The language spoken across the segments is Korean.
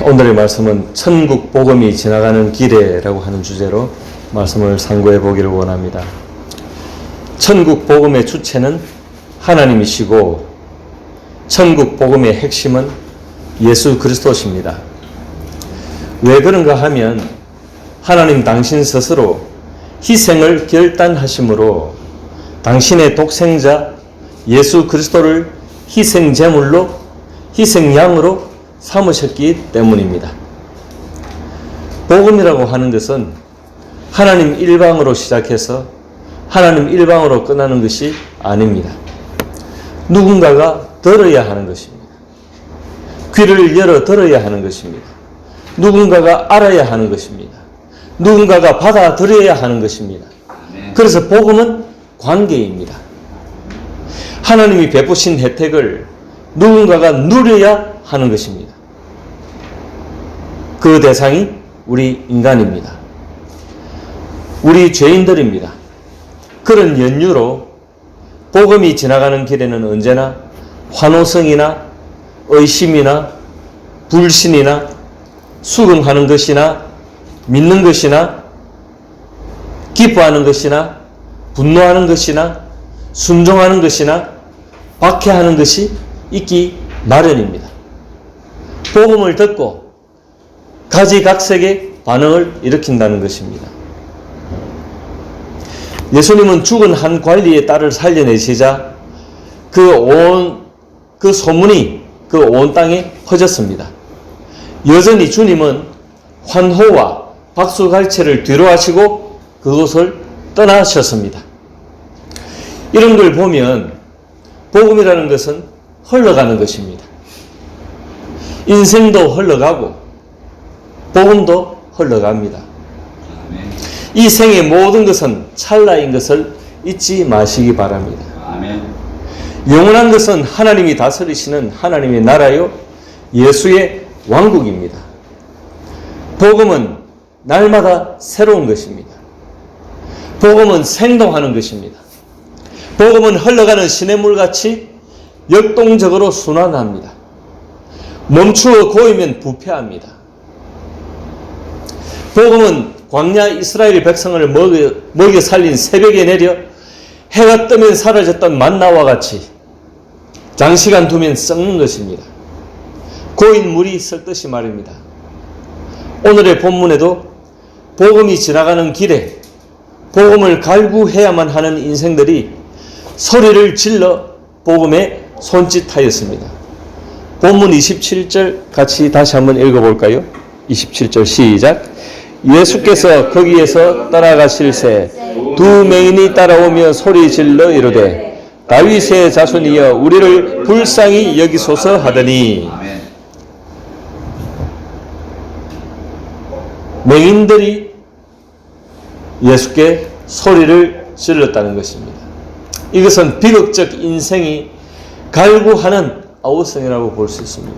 오늘의 말씀은 천국 복음이 지나가는 길에라고 하는 주제로 말씀을 상고해 보기를 원합니다. 천국 복음의 주체는 하나님이시고 천국 복음의 핵심은 예수 그리스도십니다. 왜 그런가 하면 하나님 당신 스스로 희생을 결단하심으로 당신의 독생자 예수 그리스도를 희생제물로 희생양으로 삼으셨기 때문입니다. 복음이라고 하는 것은 하나님 일방으로 시작해서 하나님 일방으로 끝나는 것이 아닙니다. 누군가가 들어야 하는 것입니다. 귀를 열어 들어야 하는 것입니다. 누군가가 알아야 하는 것입니다. 누군가가 받아들여야 하는 것입니다. 그래서 복음은 관계입니다. 하나님이 베푸신 혜택을 누군가가 누려야 하는 것입니다. 그 대상이 우리 인간입니다. 우리 죄인들입니다. 그런 연유로 복음이 지나가는 길에는 언제나 환호성이나 의심이나 불신이나 수긍하는 것이나 믿는 것이나 기뻐하는 것이나 분노하는 것이나 순종하는 것이나 박해하는 것이 있기 마련입니다. 복음을 듣고 가지각색의 반응을 일으킨다는 것입니다. 예수님은 죽은 한 관리의 딸을 살려내시자 그 소문이 그 온 땅에 퍼졌습니다. 여전히 주님은 환호와 박수갈채를 뒤로 하시고 그곳을 떠나셨습니다. 이런 걸 보면 복음이라는 것은 흘러가는 것입니다. 인생도 흘러가고 복음도 흘러갑니다. 이 생의 모든 것은 찰나인 것을 잊지 마시기 바랍니다. 영원한 것은 하나님이 다스리시는 하나님의 나라요 예수의 왕국입니다. 복음은 날마다 새로운 것입니다. 복음은 생동하는 것입니다. 복음은 흘러가는 시냇물같이 역동적으로 순환합니다. 멈추어 고이면 부패합니다. 복음은 광야 이스라엘 백성을 먹여 살린 새벽에 내려 해가 뜨면 사라졌던 만나와 같이 장시간 두면 썩는 것입니다. 고인 물이 썩듯이 말입니다. 오늘의 본문에도 복음이 지나가는 길에 복음을 갈구해야만 하는 인생들이 소리를 질러 복음에 손짓하였습니다. 본문 27절 같이 다시 한번 읽어볼까요? 27절 시작. 예수께서 거기에서 떠나가실새 두 맹인이 따라오며 소리 질러 이르되 다윗의 자손이여 우리를 불쌍히 여기소서 하더니 맹인들이 예수께 소리를 질렀다는 것입니다. 이것은 비극적 인생이 갈구하는 아우성이라고 볼 수 있습니다.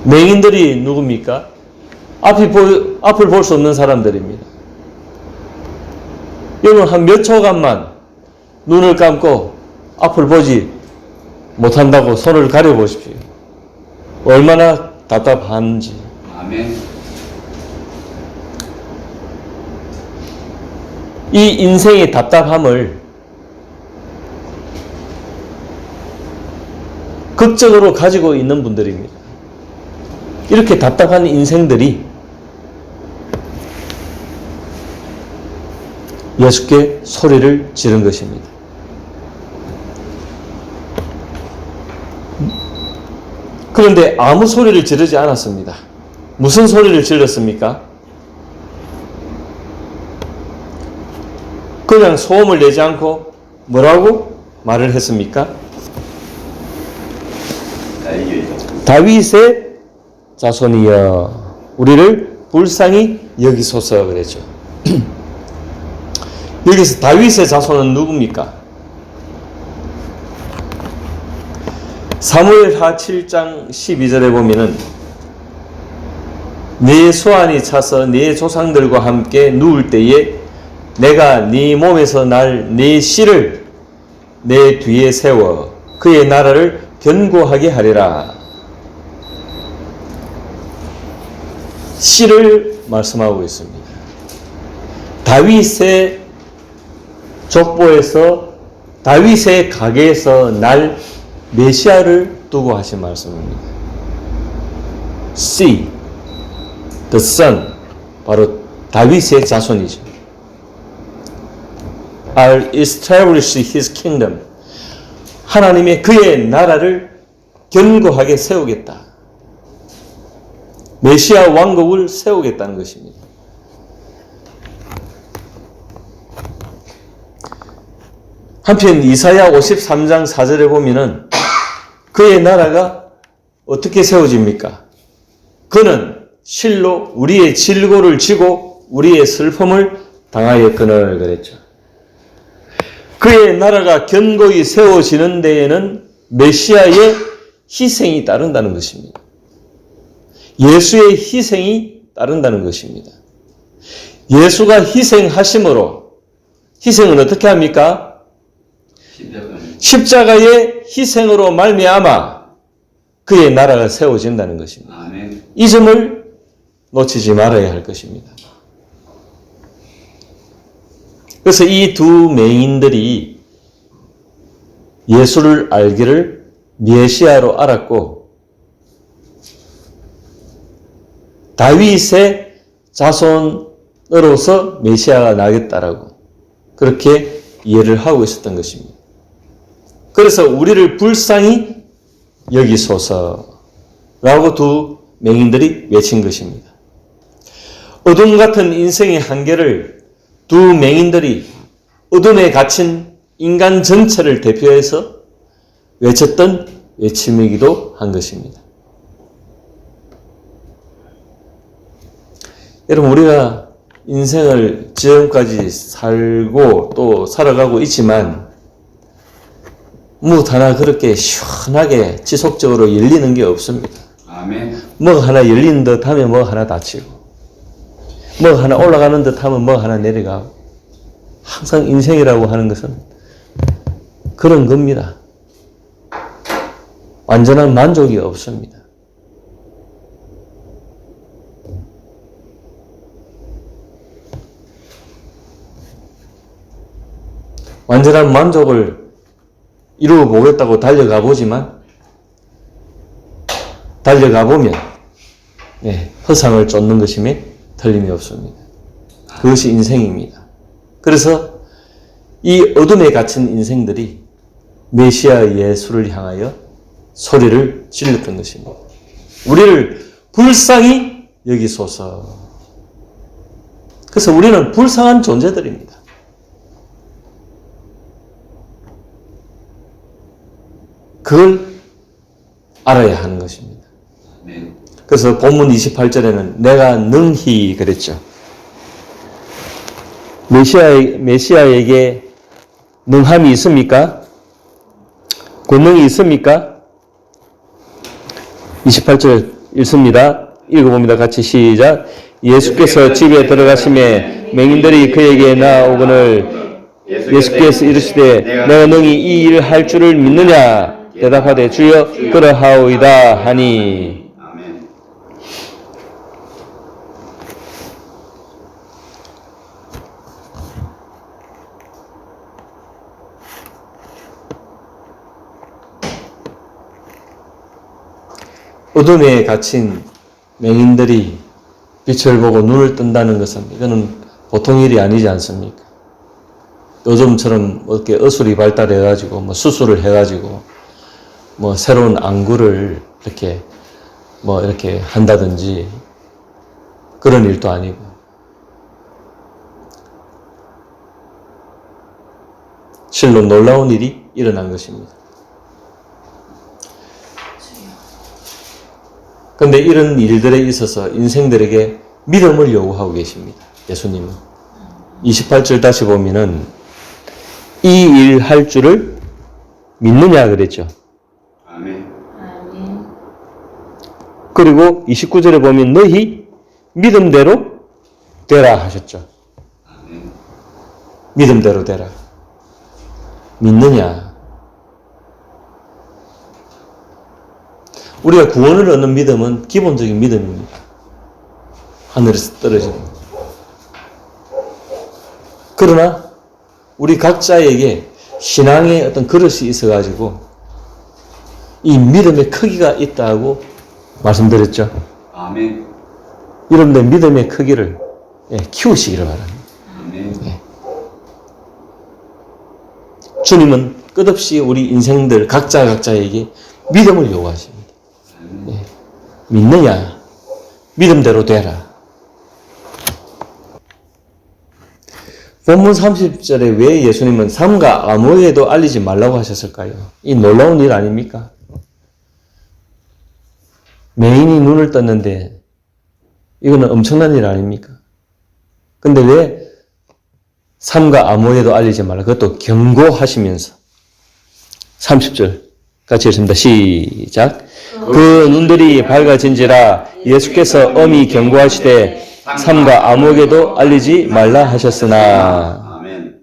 맹인들이 누굽니까? 앞을 볼 수 없는 사람들입니다. 여러분 한 몇 초간만 눈을 감고 앞을 보지 못한다고 손을 가려보십시오. 얼마나 답답한지. 아멘. 이 인생의 답답함을 극적으로 가지고 있는 분들입니다. 이렇게 답답한 인생들이 예수께 소리를 지른 것입니다. 그런데 아무 소리를 지르지 않았습니다. 무슨 소리를 질렀습니까? 그냥 소음을 내지 않고 뭐라고 말을 했습니까? 다윗의 자손이여 우리를 불쌍히 여기소서 그랬죠. 여기서 다윗의 자손은 누굽니까? 사무엘하 7장 12절에 보면은 네 소환이 차서 네 조상들과 함께 누울 때에 내가 네 몸에서 날 네 씨를 내 뒤에 세워 그의 나라를 견고하게 하리라. 씨를 말씀하고 있습니다. 다윗의 족보에서 다윗의 가게에서 날 메시아를 두고 하신 말씀입니다. See, the son, 바로 다윗의 자손이죠. I'll establish his kingdom. 하나님의 그의 나라를 견고하게 세우겠다. 메시아 왕국을 세우겠다는 것입니다. 한편 이사야 53장 4절에 보면은 그의 나라가 어떻게 세워집니까? 그는 실로 우리의 질고를 지고 우리의 슬픔을 당하였거늘 그랬죠. 그의 나라가 견고히 세워지는 데에는 메시아의 희생이 따른다는 것입니다. 예수의 희생이 따른다는 것입니다. 예수가 희생하심으로, 희생은 어떻게 합니까? 십자가의 희생으로 말미암아 그의 나라가 세워진다는 것입니다. 아멘. 이 점을 놓치지 말아야 할 것입니다. 그래서 이 두 맹인들이 예수를 알기를 메시아로 알았고 다윗의 자손으로서 메시아가 나겠다라고 그렇게 이해를 하고 있었던 것입니다. 그래서 우리를 불쌍히 여기소서라고 두 맹인들이 외친 것입니다. 어둠 같은 인생의 한계를 두 맹인들이 어둠에 갇힌 인간 전체를 대표해서 외쳤던 외침이기도 한 것입니다. 여러분, 우리가 인생을 지금까지 살고 또 살아가고 있지만 무엇 하나 그렇게 시원하게 지속적으로 열리는 게 없습니다. 아멘. 뭐 하나 열리는 듯 하면 뭐 하나 닫히고, 뭐 하나 올라가는 듯 하면 뭐 하나 내려가고, 항상 인생이라고 하는 것은 그런 겁니다. 완전한 만족이 없습니다. 완전한 만족을 이루어 보겠다고 달려가 보지만 달려가 보면 허상을 쫓는 것임에 틀림이 없습니다. 그것이 인생입니다. 그래서 이 어둠에 갇힌 인생들이 메시아 예수를 향하여 소리를 질렀던 것입니다. 우리를 불쌍히 여기소서. 그래서 우리는 불쌍한 존재들입니다. 그걸 알아야 하는 것입니다. 그래서 본문 28절에는 내가 능히 그랬죠. 메시아에게 능함이 있습니까? 권능이 있습니까? 28절 읽습니다. 읽어봅니다. 같이 시작. 예수께서 집에 들어가심에 맹인들이 그에게 나오거늘 예수께서 이르시되 내가 능히 이 일을 할 줄을 믿느냐? 대답하되 주여 그러하오이다 하니. 아멘. 어둠에 갇힌 맹인들이 빛을 보고 눈을 뜬다는 것은 이거는 보통 일이 아니지 않습니까? 요즘처럼 이렇게 의술이 발달해가지고 뭐 수술을 해가지고 뭐 새로운 안구를 이렇게 뭐 이렇게 한다든지 그런 일도 아니고 실로 놀라운 일이 일어난 것입니다. 그런데 이런 일들에 있어서 인생들에게 믿음을 요구하고 계십니다. 예수님은 28절 다시 보면은 이 일 할 줄을 믿느냐 그랬죠. 아멘. 그리고 29절에 보면 너희 믿음대로 되라 하셨죠. 아멘. 믿음대로 되라. 믿느냐? 우리가 구원을 얻는 믿음은 기본적인 믿음입니다. 하늘에서 떨어지는 거예요. 그러나 우리 각자에게 신앙의 어떤 그릇이 있어가지고 이 믿음의 크기가 있다고 말씀드렸죠. 아멘. 여러분들 믿음의 크기를 키우시기를 바랍니다. 아멘. 주님은 끝없이 우리 인생들 각자에게 믿음을 요구하십니다. 믿느냐? 믿음대로 되라. 본문 30절에 왜 예수님은 삼가 아무에게도 알리지 말라고 하셨을까요? 이 놀라운 일 아닙니까? 맹인이 눈을 떴는데 이거는 엄청난 일 아닙니까? 근데 왜 삼가 아무에게도 알리지 말라? 그것도 경고하시면서 30절 같이 읽습니다. 시작. 그 눈들이 밝아진지라 예수께서 엄히 경고하시되 삼가 아무에게도 알리지 말라 하셨으나. 아멘.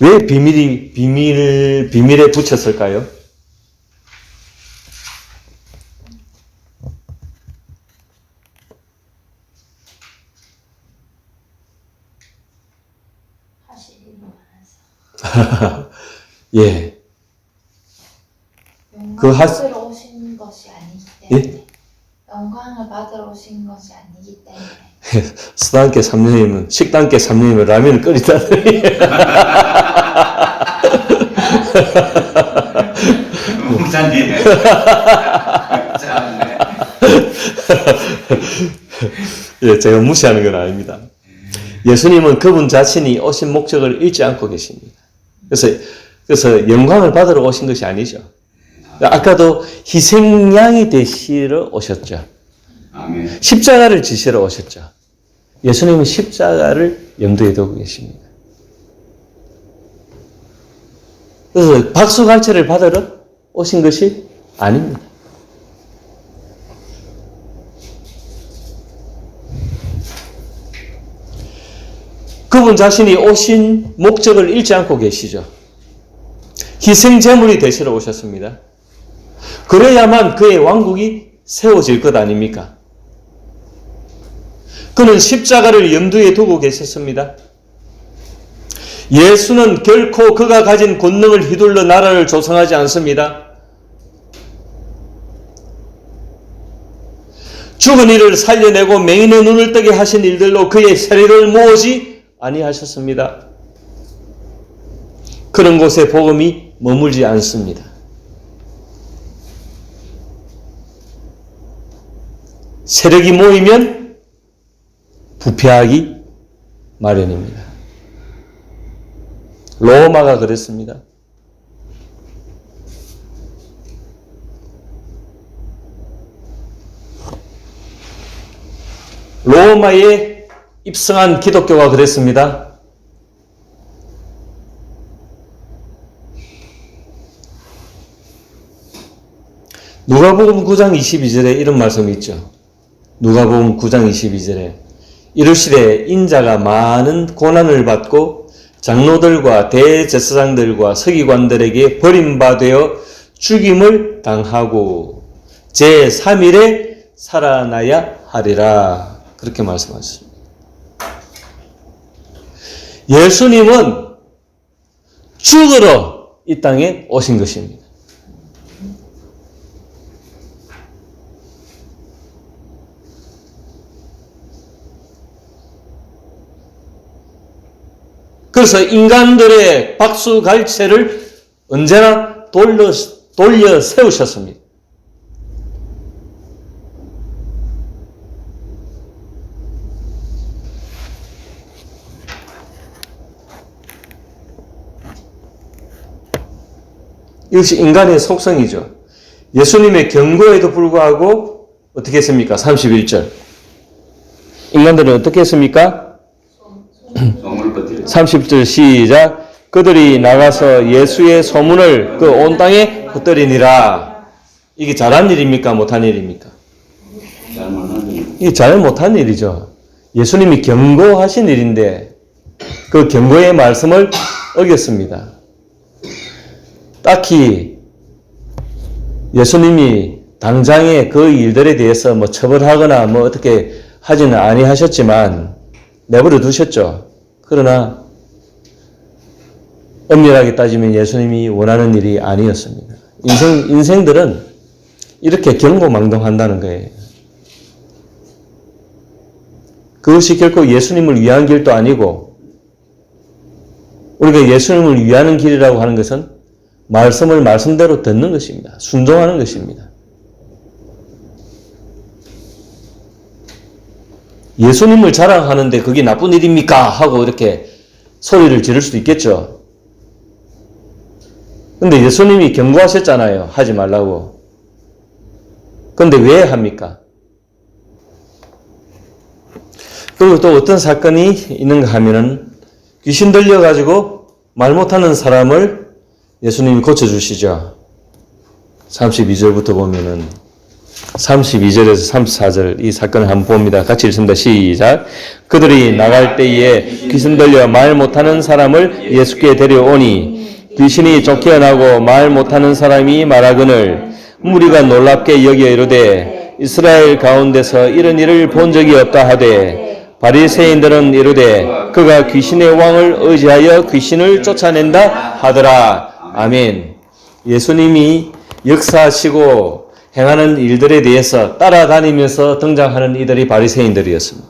왜 비밀에 붙였을까요? 예. 영광을 받으러 오신 것이 아니기 때문에. 예? 영광을 받으러 오신 것이 아니기 때문에. 수단께 3년이면 식단께 3년이면 라면을 끓이다니. 목사님. 참네. 예, 제가 무시하는 건 아닙니다. 예수님은 그분 자신이 오신 목적을 잃지 않고 계십니다. 그래서 영광을 받으러 오신 것이 아니죠. 아까도 희생양이 되시러 오셨죠. 아멘. 십자가를 지시러 오셨죠. 예수님은 십자가를 염두에 두고 계십니다. 그래서 박수갈채를 받으러 오신 것이 아닙니다. 그분 자신이 오신 목적을 잃지 않고 계시죠. 희생제물이 되시러 오셨습니다. 그래야만 그의 왕국이 세워질 것 아닙니까? 그는 십자가를 염두에 두고 계셨습니다. 예수는 결코 그가 가진 권능을 휘둘러 나라를 조성하지 않습니다. 죽은 이를 살려내고 맹인의 눈을 뜨게 하신 일들로 그의 세력을 모으지 아니하셨습니다. 그런 곳에 복음이 머물지 않습니다. 세력이 모이면 부패하기 마련입니다. 로마가 그랬습니다. 로마에 입성한 기독교가 그랬습니다. 누가복음 9장 22절에 이런 말씀이 있죠. 누가복음 9장 22절에 이르시되 인자가 많은 고난을 받고 장로들과 대제사장들과 서기관들에게 버림받아 죽임을 당하고 제3일에 살아나야 하리라. 그렇게 말씀하셨습니다. 예수님은 죽으러 이 땅에 오신 것입니다. 그래서 인간들의 박수갈채를 언제나 돌려 세우셨습니다. 이것이 인간의 속성이죠. 예수님의 경고에도 불구하고 어떻게 했습니까? 31절. 인간들은 어떻게 했습니까? 소문을 퍼뜨려. 30절 시작. 그들이 나가서 예수의 소문을 그 온 땅에 퍼뜨리니라. 이게 잘한 일입니까? 못한 일입니까? 잘못하니. 이게 잘 못한 일이죠. 예수님이 경고하신 일인데 그 경고의 말씀을 어겼습니다. 딱히 예수님이 당장에 그 일들에 대해서 뭐 처벌하거나 뭐 어떻게 하지는 아니하셨지만 내버려 두셨죠. 그러나 엄밀하게 따지면 예수님이 원하는 일이 아니었습니다. 인생들은 이렇게 경고망동한다는 거예요. 그것이 결코 예수님을 위한 길도 아니고 우리가 예수님을 위하는 길이라고 하는 것은 말씀을 말씀대로 듣는 것입니다. 순종하는 것입니다. 예수님을 자랑하는데 그게 나쁜 일입니까? 하고 이렇게 소리를 지를 수도 있겠죠. 근데 예수님이 경고하셨잖아요. 하지 말라고. 근데 왜 합니까? 그리고 또 어떤 사건이 있는가 하면은 귀신 들려가지고 말 못하는 사람을 예수님이 고쳐주시죠. 32절부터 보면은 32절에서 34절 이 사건을 한번 봅니다. 같이 읽습니다. 시작. 그들이 나갈 때에 귀신 들려 말 못하는 사람을 예수께 데려오니 귀신이 쫓겨나고 말 못하는 사람이 말하거늘 무리가 놀랍게 여겨 이르되 이스라엘 가운데서 이런 일을 본 적이 없다 하되 바리새인들은 이르되 그가 귀신의 왕을 의지하여 귀신을 쫓아낸다 하더라. 아멘. 예수님이 역사하시고 행하는 일들에 대해서 따라다니면서 등장하는 이들이 바리새인들이었습니다.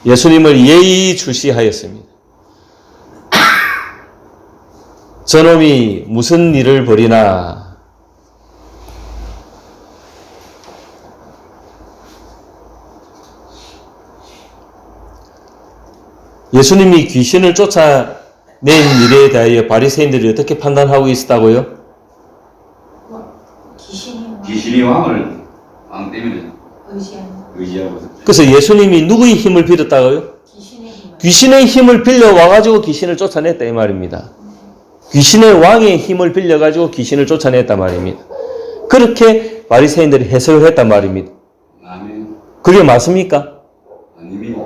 예수님을 예의주시하였습니다. 저놈이 무슨 일을 벌이나 예수님이 귀신을 쫓아낸 일에 대하여 바리새인들이 어떻게 판단하고 있었다고요? 귀신이 왕 때문에 의지하고 그래서 예수님이 누구의 힘을 빌었다고요? 귀신의 힘을 빌려와가지고 귀신을 쫓아냈다 이 말입니다. 귀신의 왕의 힘을 빌려가지고 귀신을 쫓아냈단 말입니다. 그렇게 바리새인들이 해석을 했단 말입니다. 아멘. 그게 맞습니까? 아닙니다.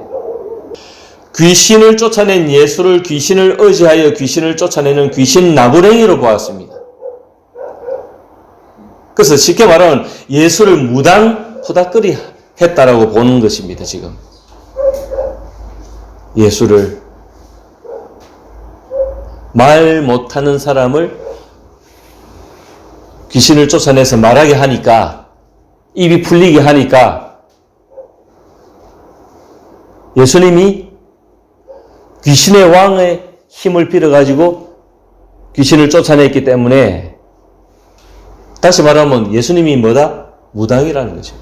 귀신을 쫓아낸 예수를 귀신을 의지하여 귀신을 쫓아내는 귀신 나부랭이로 보았습니다. 그래서 쉽게 말하면 예수를 무당 후다끌이 했다라고 보는 것입니다. 지금 예수를 말 못하는 사람을 귀신을 쫓아내서 말하게 하니까 입이 풀리게 하니까 예수님이 귀신의 왕의 힘을 빌어가지고 귀신을 쫓아냈기 때문에 다시 말하면 예수님이 뭐다? 무당이라는 거죠.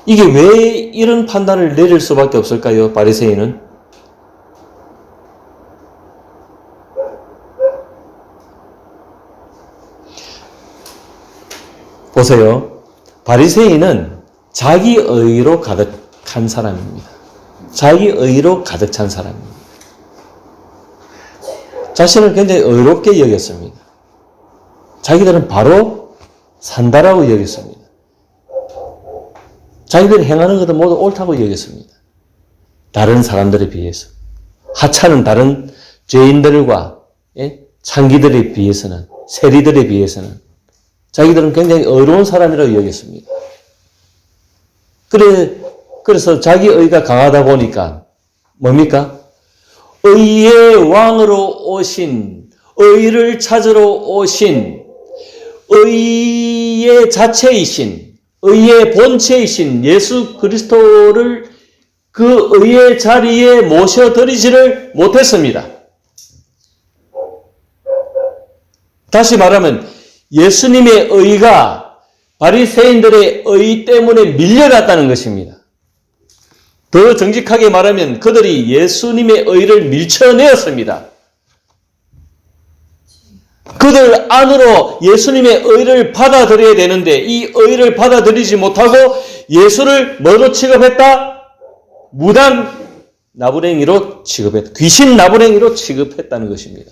이게 왜 이런 판단을 내릴 수밖에 없을까요? 바리새인은? 보세요. 바리새인은 자기 의로 가득한 사람입니다. 자기 의로 가득 찬 사람입니다. 자신을 굉장히 의롭게 여겼습니다. 자기들은 바로 산다라고 여겼습니다. 자기들이 행하는 것도 모두 옳다고 여겼습니다. 다른 사람들에 비해서. 하찮은 다른 죄인들과 창기들에 비해서는, 세리들에 비해서는 자기들은 굉장히 의로운 사람이라고 여겼습니다. 그래서 자기 의가 강하다 보니까 뭡니까? 의의 왕으로 오신, 의를 찾으러 오신, 의의 자체이신, 의의 본체이신 예수 그리스도를 그 의의 자리에 모셔드리지를 못했습니다. 다시 말하면 예수님의 의가 바리새인들의 의 때문에 밀려갔다는 것입니다. 더 정직하게 말하면 그들이 예수님의 의를 밀쳐내었습니다. 그들 안으로 예수님의 의를 받아들여야 되는데 이 의를 받아들이지 못하고 예수를 뭐로 취급했다? 무당 나부랭이로 취급했다. 귀신 나부랭이로 취급했다는 것입니다.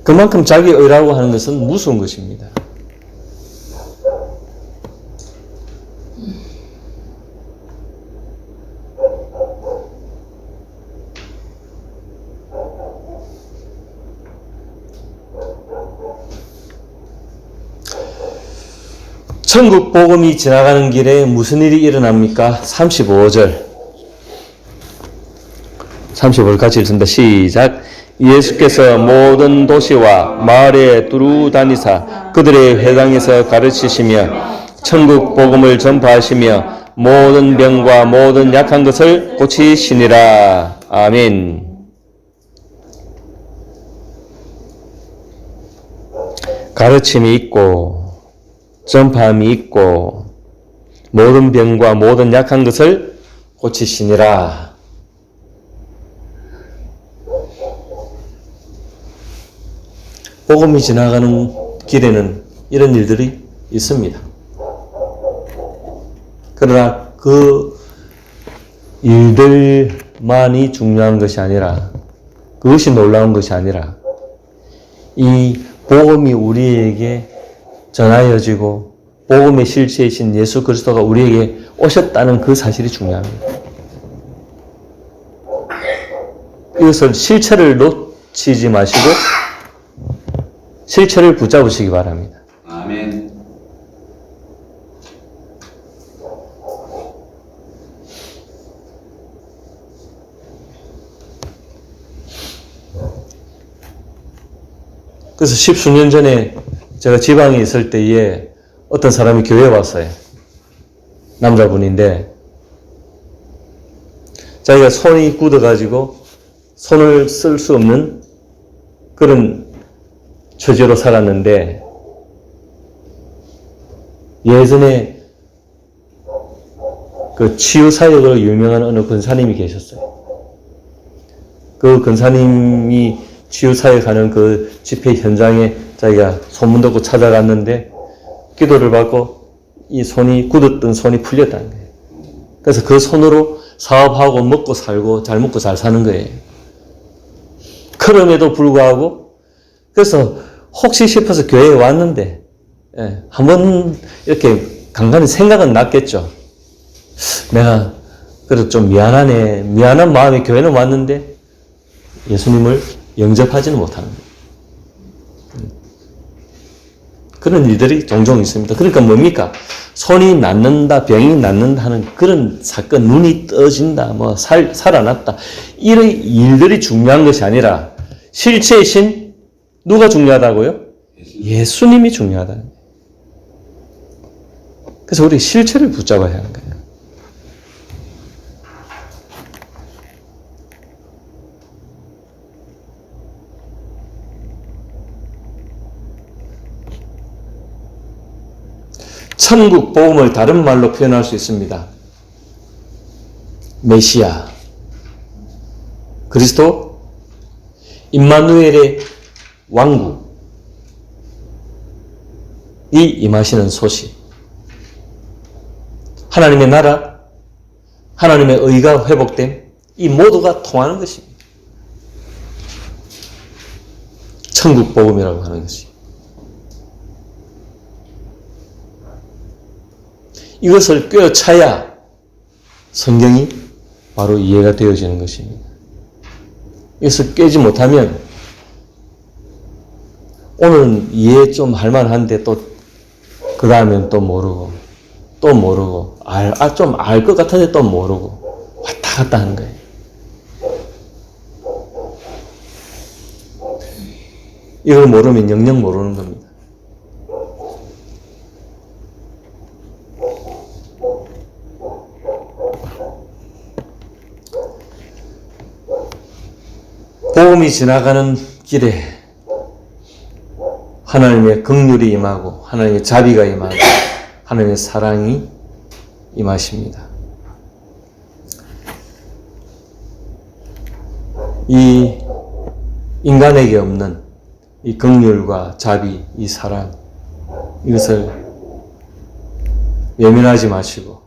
그만큼 자기 의라고 하는 것은 무서운 것입니다. 천국 복음이 지나가는 길에 무슨 일이 일어납니까? 35절. 35절 같이 읽습니다. 시작. 예수께서 모든 도시와 마을에 두루 다니사 그들의 회당에서 가르치시며 천국 복음을 전파하시며 모든 병과 모든 약한 것을 고치시니라. 아멘. 가르침이 있고 전파함이 있고 모든 병과 모든 약한 것을 고치시니라. 복음이 지나가는 길에는 이런 일들이 있습니다. 그러나 그 일들만이 중요한 것이 아니라, 그것이 놀라운 것이 아니라 이 복음이 우리에게 전하여지고 복음의 실체이신 예수 그리스도가 우리에게 오셨다는 그 사실이 중요합니다. 이것을 실체를 놓치지 마시고 실체를 붙잡으시기 바랍니다. 아멘. 그래서 10수년 전에 제가 지방에 있을 때에 어떤 사람이 교회에 왔어요. 남자분인데 자기가 손이 굳어가지고 손을 쓸 수 없는 그런 처지로 살았는데 예전에 그 치유사역으로 유명한 어느 권사님이 계셨어요. 그 권사님이 치유사역하는 그 집회 현장에 자기가 소문 듣고 찾아갔는데 기도를 받고 이 손이 굳었던 손이 풀렸다는 거예요. 그래서 그 손으로 사업하고 먹고 살고 잘 먹고 잘 사는 거예요. 그럼에도 불구하고 그래서 혹시 싶어서 교회에 왔는데 한번 이렇게 간간히 생각은 났겠죠. 내가 그래도 좀 미안하네. 미안한 마음에 교회는 왔는데 예수님을 영접하지는 못하는 거예요. 그런 일들이 종종 있습니다. 그러니까 뭡니까? 손이 낫는다, 병이 낫는다 하는 그런 사건, 눈이 떠진다, 뭐 살아났다. 이런 일들이 중요한 것이 아니라 실체이신 누가 중요하다고요? 예수님이 중요하다는 거예요. 그래서 우리 실체를 붙잡아야 하는 거예요. 천국 복음을 다른 말로 표현할 수 있습니다. 메시아, 그리스도, 임마누엘의 왕국이 임하시는 소식, 하나님의 나라, 하나님의 의가 회복됨, 이 모두가 통하는 것입니다. 천국 복음이라고 하는 것이. 이것을 꿰어차야 성경이 바로 이해가 되어지는 것입니다. 이것을 깨지 못하면 오늘 이해 좀 할만한데 또 그 다음엔 또 모르고 또 모르고 좀 알 것 같은데 또 모르고 왔다 갔다 하는 거예요. 이걸 모르면 영영 모르는 겁니다. 복음이 지나가는 길에 하나님의 긍휼이 임하고 하나님의 자비가 임하고 하나님의 사랑이 임하십니다. 이 인간에게 없는 이 긍휼과 자비, 이 사랑, 이것을 외면하지 마시고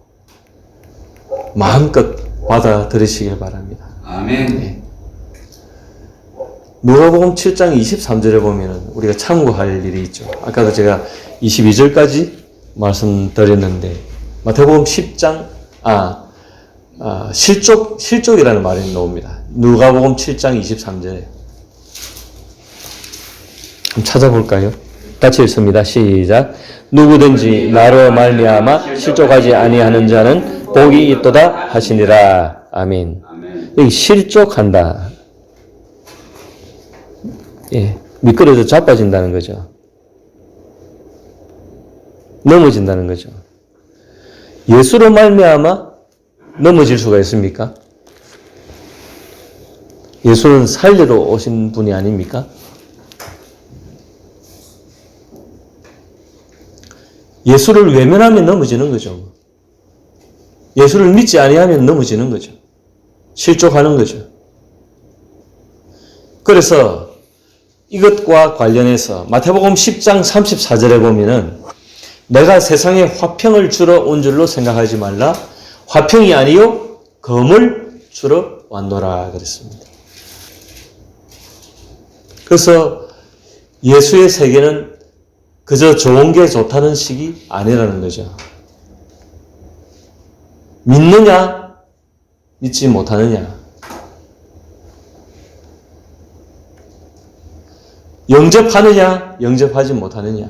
마음껏 받아들이시길 바랍니다. 아멘. 네. 누가복음 7장 23절에 보면은 우리가 참고할 일이 있죠. 아까도 제가 22절까지 말씀드렸는데 마태복음 10장 실족이라는 말이 나옵니다. 누가복음 7장 23절에 한번 찾아볼까요? 같이 읽습니다. 시작. 누구든지 나로 말미암아 실족하지 아니하는 자는 복이 있도다 하시니라. 아멘. 아멘. 여기 실족한다. 예, 미끄러져 자빠진다는 거죠. 넘어진다는 거죠. 예수로 말미암아 넘어질 수가 있습니까? 예수는 살리러 오신 분이 아닙니까? 예수를 외면하면 넘어지는 거죠. 예수를 믿지 아니하면 넘어지는 거죠. 실족하는 거죠. 그래서 이것과 관련해서 마태복음 10장 34절에 보면은 내가 세상에 화평을 주러 온 줄로 생각하지 말라. 화평이 아니요 검을 주러 왔노라 그랬습니다. 그래서 예수의 세계는 그저 좋은 게 좋다는 식이 아니라는 거죠. 믿느냐, 믿지 못하느냐. 영접하느냐, 영접하지 못하느냐.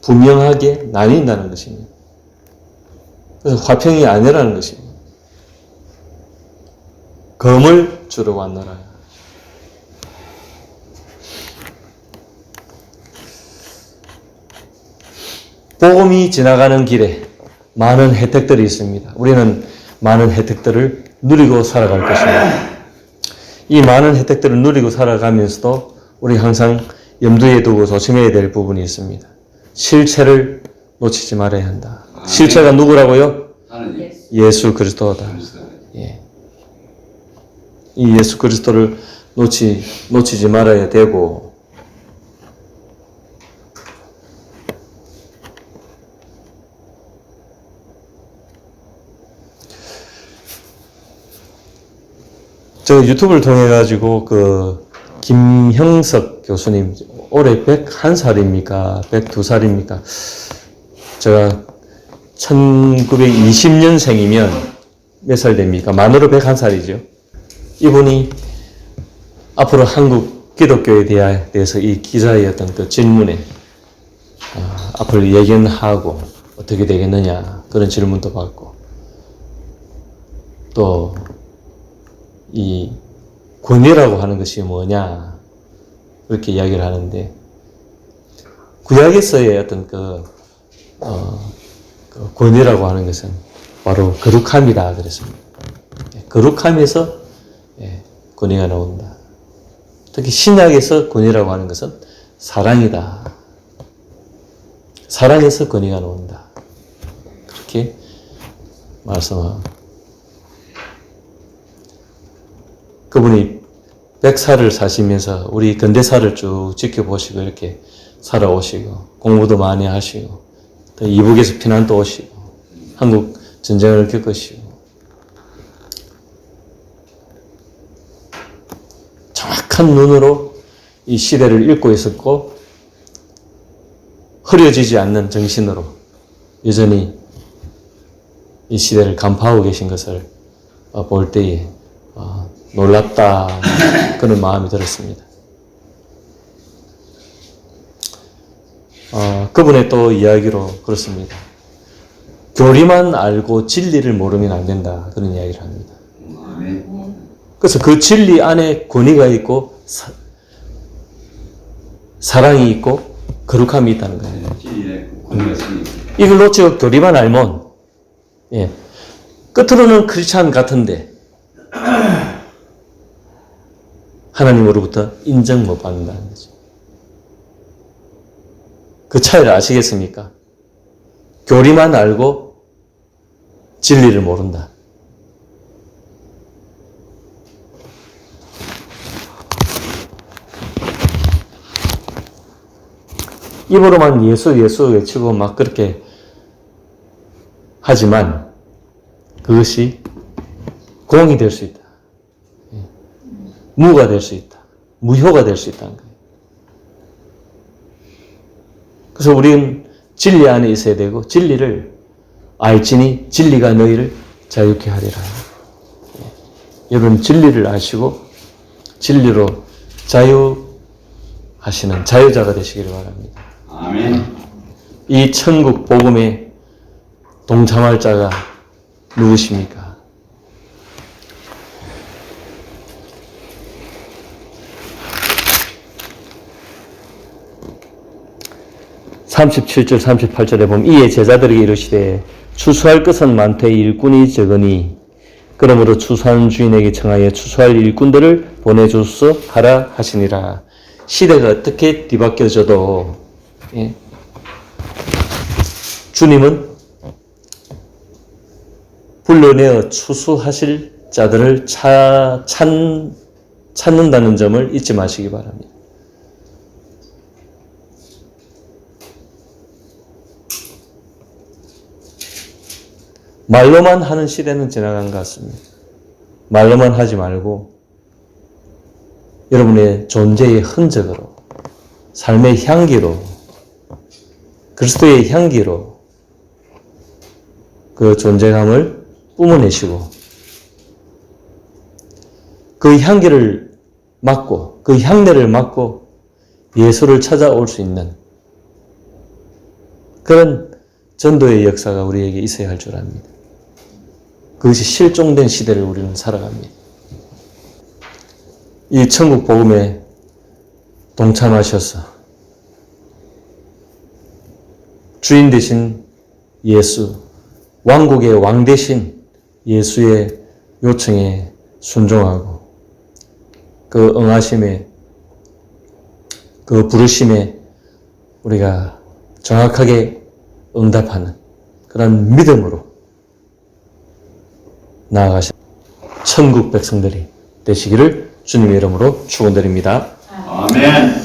분명하게 나뉜다는 것입니다. 그래서 화평이 아니라는 것입니다. 검을 주러 왔노라. 복음이 지나가는 길에 많은 혜택들이 있습니다. 우리는 많은 혜택들을 누리고 살아갈 것입니다. 이 많은 혜택들을 누리고 살아가면서도 우리 항상 염두에 두고 조심해야 될 부분이 있습니다. 실체를 놓치지 말아야 한다. 실체가 누구라고요? 하나님. 예수 그리스도다. 예. 이 예수 그리스도를 놓치지 말아야 되고, 저 유튜브를 통해 가지고 김형석 교수님 올해 101살입니까? 102살입니까? 제가 1920년생이면 몇 살 됩니까? 만으로 101살이죠. 이분이 앞으로 한국 기독교에 대해서 이 기자의 어떤 그 질문에 앞으로 예견하고 어떻게 되겠느냐 그런 질문도 받고, 또 이 권위라고 하는 것이 뭐냐 그렇게 이야기를 하는데, 구약에서의 어떤 그 권위라고 하는 것은 바로 거룩함이다 그랬습니다. 거룩함에서 권위가 나온다. 특히 신약에서 권위라고 하는 것은 사랑이다. 사랑에서 권위가 나온다. 그렇게 말씀합니다. 그분이 100살을 사시면서 우리 근대사를 쭉 지켜보시고 이렇게 살아오시고 공부도 많이 하시고 또 이북에서 피난도 오시고 한국 전쟁을 겪으시고 정확한 눈으로 이 시대를 읽고 있었고, 흐려지지 않는 정신으로 여전히 이 시대를 간파하고 계신 것을 볼 때에 놀랍다 그런 마음이 들었습니다. 그분의 또 이야기로 그렇습니다. 교리만 알고 진리를 모르면 안 된다 그런 이야기를 합니다. 아멘. 그래서 그 진리 안에 권위가 있고 사랑이 있고 거룩함이 있다는 거예요. 진리에 권위가 있습니다. 이걸 놓치고 교리만 알면 끝으로는 크리스찬 같은데 하나님으로부터 인정 못 받는다는 거죠. 그 차이를 아시겠습니까? 교리만 알고 진리를 모른다. 입으로만 예수 예수 외치고 막 그렇게 하지만 그것이 공이 될 수 있다. 무가 될 수 있다. 무효가 될 수 있다는 거예요. 그래서 우리는 진리 안에 있어야 되고 진리를 알지니 진리가 너희를 자유케 하리라. 여러분 진리를 아시고 진리로 자유하시는 자유자가 되시기를 바랍니다. 아멘. 이 천국 복음에 동참할 자가 누구십니까? 37절 38절에 보면 이에 제자들에게 이르시되 추수할 것은 많되 일꾼이 적으니 그러므로 추수하는 주인에게 청하여 추수할 일꾼들을 보내주소 하라 하시니라. 시대가 어떻게 뒤바뀌어져도 주님은 불러내어 추수하실 자들을 찾는다는 점을 잊지 마시기 바랍니다. 말로만 하는 시대는 지나간 것 같습니다. 말로만 하지 말고 여러분의 존재의 흔적으로, 삶의 향기로, 그리스도의 향기로 그 존재감을 뿜어내시고 그 향기를 맡고 그 향내를 맡고 예수를 찾아올 수 있는 그런 전도의 역사가 우리에게 있어야 할 줄 압니다. 그것이 실종된 시대를 우리는 살아갑니다. 이 천국 복음에 동참하셔서 주인 되신 예수, 왕국의 왕 되신 예수의 요청에 순종하고 그 응하심에 그 부르심에 우리가 정확하게 응답하는 그런 믿음으로 나아가신 천국 백성들이 되시기를 주님의 이름으로 축원드립니다. 아멘.